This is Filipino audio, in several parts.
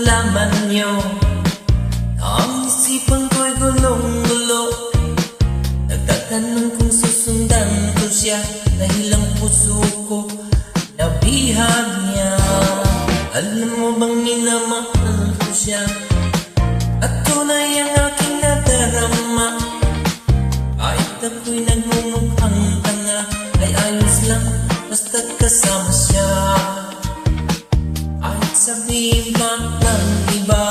malaman nyo ang isipan ko'y gulong-gulo. Nagtatanong kung susundan ko siya dahil ang puso ko nabihag niya. Alam mo bang minamahal ko siya at tunay ang aking nadarama. Kahit ako'y nagmumukhang tanga ay ayos lang basta't kasama siya. Kahit sabihin pa ng iba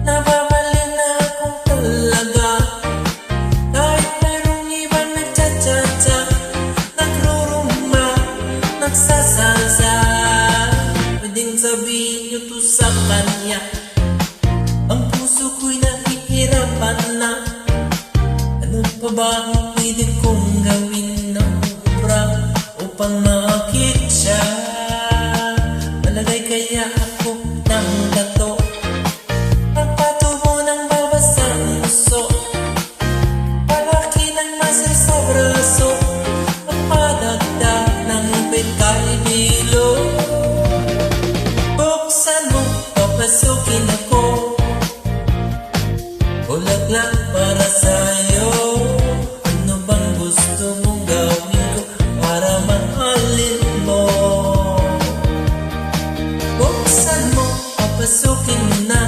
nababali na akong talaga. Kahit mayroong iba nagtsatsa-tsa, nagrurumba, nagsasalsa, pwedeng sabihin nyo to sa kanya. Ang puso ko'y nahihirapan na. Ano pa ba ang pwede kong gawin na ubra upang makit siya? Malagay kaya ako ng gato, magpatubo ng babasang uso, palaki ng muscle sa braso, magpadagdag ng ipit kay dilo. Buksan mo, papasukin ako, bulaklak para sa'yo. Ano bang gusto mong gawin ko para mahalin mo? Buksan mo, papasukin mo na,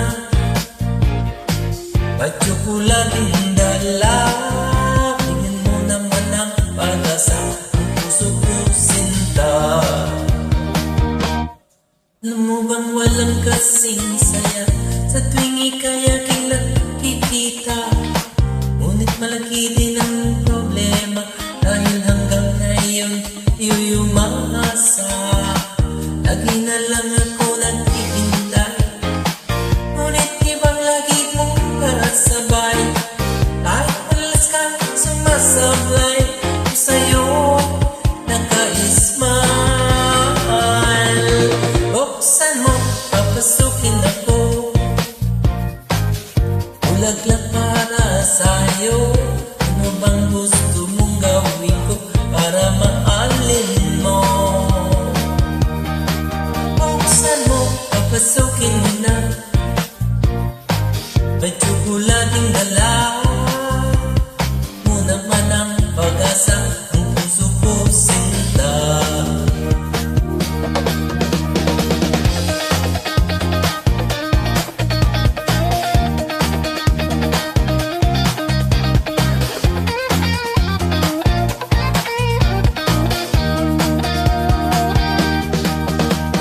patsukulang dala. Tingin mo naman ang pag-asa, ang puso ko sinta. Alam mo bang walang kasing saya sa tuwing ika'y aking nakikita? Ngunit malaki din ang problema dahil hanggang ngayon di umasa. Lagi na lang ako naghihintay, ngunit ibang lagi mong kasabay. Kahit malas kang sumasablay, kung sa'yo naka-smile. Buksan mo, papasukin ako, bulaklak para sa'yo. Ano bang gusto mong gawin ko para mahalin mo? Buksan mo, papasukin mo na, may tsokolating dala. Mo naman ang pag-asa, ang puso ko sinta.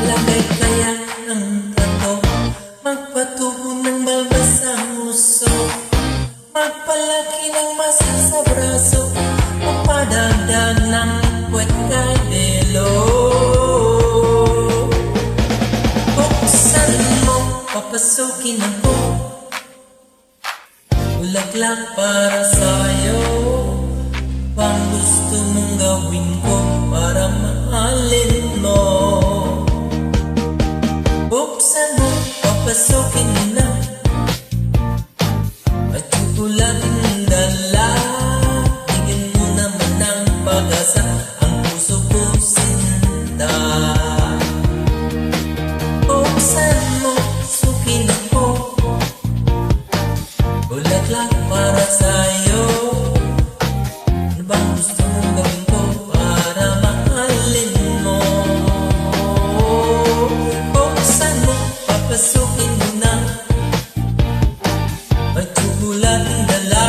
Lagay kaya ng trato, magpatubo ng babasang uso, magpalaki ng muscle sa braso, magpadagdag ng puwet kay delo. Buksan mo, papasukin ako, bulaklak para sa'yo. Pang gusto mong gawin ko para mahalin mo? Buksan mo, papasukin mo na, at tsokolating dala. Tingin mo naman ang pag-asa, ang puso ko sinta. Buksan mo, sukin ako, bulaklak para sa'yo. Ano bang gusto mong gawin ko para mahalin mo? Buksan mo, papasukin mo na, may tsokolating dala.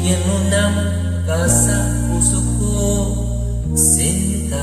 Yan mo ng pag-asa, puso ko sinta.